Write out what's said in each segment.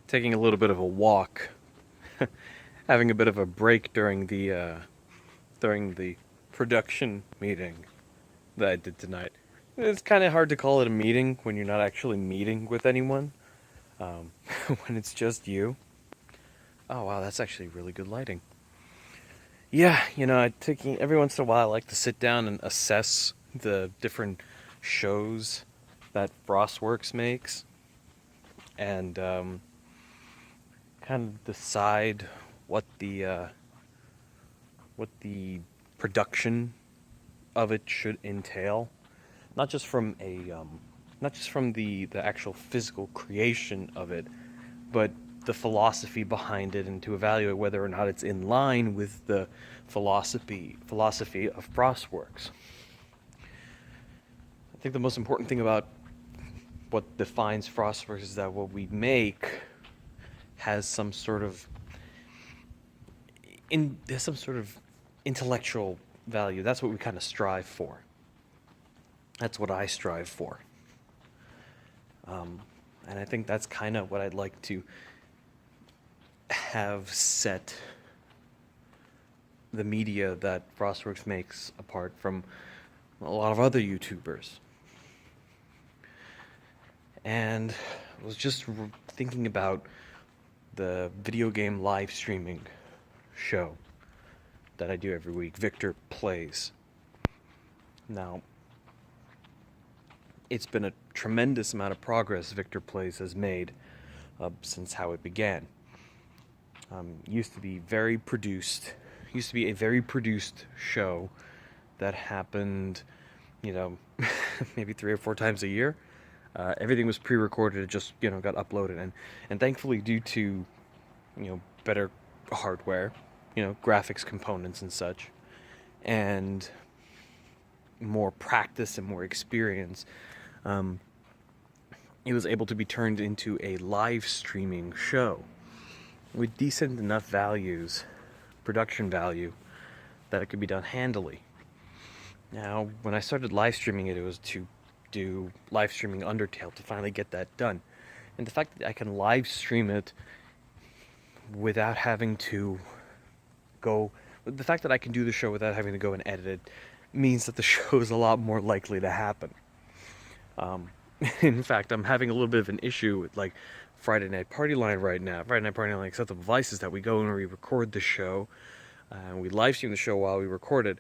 taking a little bit of a walk, having a bit of a break during the production meeting that I did tonight. It's kind of hard to call it a meeting when you're not actually meeting with anyone. Um, when it's just you. Oh wow, that's actually really good lighting. Yeah, taking every once in a while, I like to sit down and assess the different shows that Frostworks makes, and kind of decide what the production of it should entail, not just from the actual physical creation of it, but the philosophy behind it, and to evaluate whether or not it's in line with the philosophy of Frostworks. I think the most important thing about what defines Frostworks is that what we make has some sort of intellectual value. That's what we kind of strive for. That's what I strive for. And I think that's kind of what I'd like to have set the media that Frostworks makes apart from a lot of other YouTubers. And I was just thinking about the video game live streaming show that I do every week, Victor Plays. Now, it's been a tremendous amount of progress Victor Plays has made since how it began. Used to be a very produced show that happened, maybe 3 or 4 times a year. Everything was pre-recorded. It just, got uploaded, and thankfully, due to, better hardware, graphics components and such, and more practice and more experience, it was able to be turned into a live streaming show with decent enough production value, that it could be done handily. Now, when I started live streaming it, it was to do live streaming Undertale, to finally get that done. And the fact that I can live stream it without having to the fact that I can do the show without having to go and edit it means that the show is a lot more likely to happen. In fact, I'm having a little bit of an issue with Friday Night Party Line right now. Friday Night Party Line Acceptable Devices, that we go and we record the show, and we live stream the show while we record it,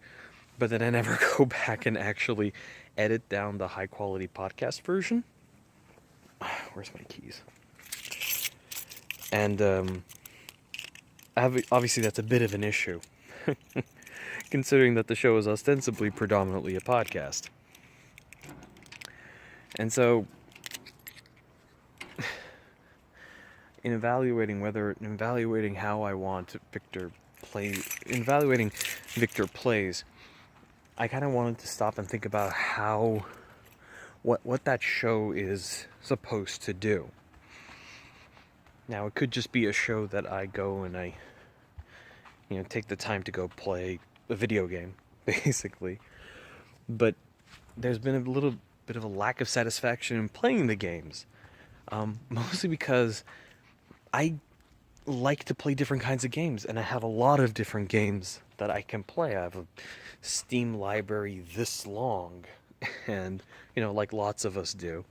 but then I never go back and actually edit down the high quality podcast version. Where's my keys? And obviously that's a bit of an issue, considering that the show is ostensibly predominantly a podcast. And so, in evaluating how I want Victor Plays, I kind of wanted to stop and think about what that show is supposed to do. Now, it could just be a show that I go and I, take the time to go play a video game, basically. But there's been a little bit of a lack of satisfaction in playing the games, mostly because I like to play different kinds of games, and I have a lot of different games that I can play. I have a Steam library this long, and like lots of us do.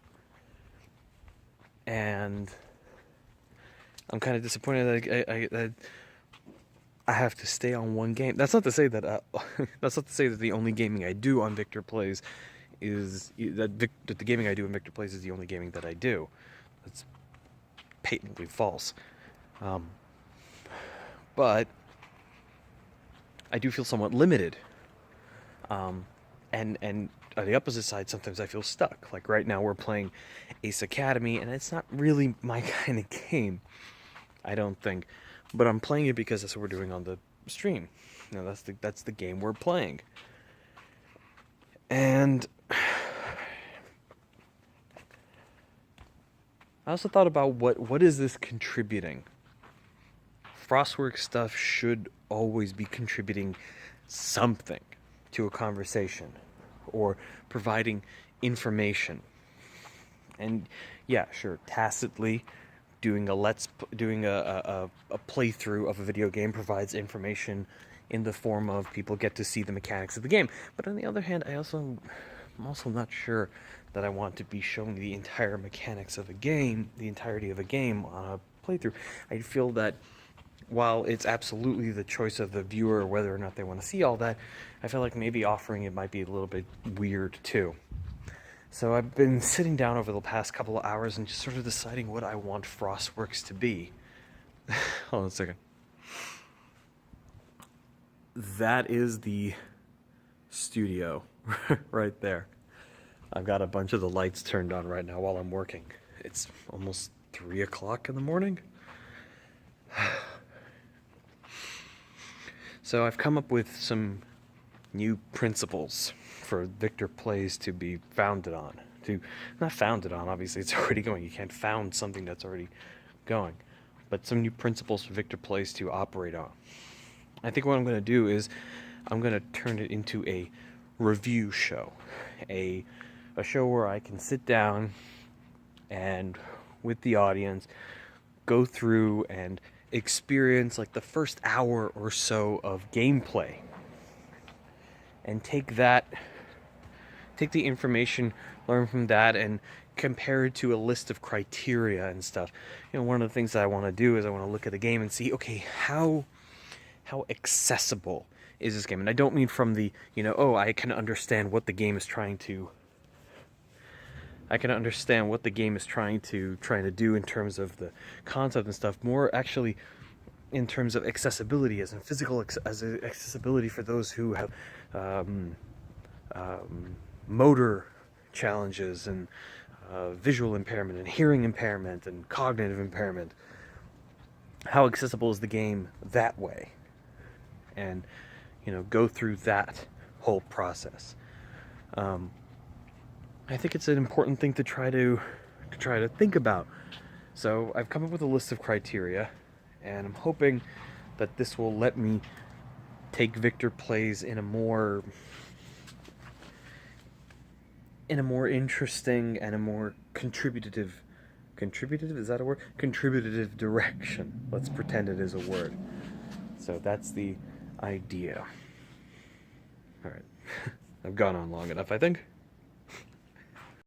And I'm kind of disappointed that I have to stay on one game. That's not to say that the only gaming I do on Victor Plays that the gaming I do in Victor Plays is the only gaming that I do. That's patently false. But I do feel somewhat limited. And on the opposite side, sometimes I feel stuck. Like right now, we're playing Ace Academy, and it's not really my kind of game, I don't think. But I'm playing it because that's what we're doing on the stream. That's the game we're playing. And I also thought about what is this contributing? Frostworks stuff should always be contributing something to a conversation or providing information. And yeah, sure, tacitly doing a playthrough of a video game provides information in the form of people get to see the mechanics of the game. But on the other hand, I'm also not sure that I want to be showing the entire mechanics of a game, the entirety of a game on a playthrough. I feel that while it's absolutely the choice of the viewer whether or not they want to see all that, I feel like maybe offering it might be a little bit weird too. So I've been sitting down over the past couple of hours and just sort of deciding what I want Frostworks to be. Hold on a second. That is the studio right there. I've got a bunch of the lights turned on right now while I'm working. It's almost 3 o'clock in the morning. So I've come up with some new principles for Victor Plays to be founded on. Not founded on, obviously it's already going. You can't found something that's already going. But some new principles for Victor Plays to operate on. I think what I'm going to do is I'm going to turn it into a review show. A show where I can sit down and with the audience go through and experience like the first hour or so of gameplay and take the information, learn from that, and compare it to a list of criteria and stuff. You know, one of the things that I want to do is I want to look at the game and see, okay, how accessible is this game? And I don't mean from the, I can understand what the game is trying to do in terms of the concept and stuff. More actually in terms of accessibility, as in physical accessibility for those who have motor challenges and visual impairment and hearing impairment and cognitive impairment. How accessible is the game that way? And go through that whole process. I think it's an important thing to try to think about. So I've come up with a list of criteria, and I'm hoping that this will let me take Victor Plays in a more interesting and a more contributive, is that a word? Contributive direction. Let's pretend it is a word. So that's the idea. Alright. I've gone on long enough, I think.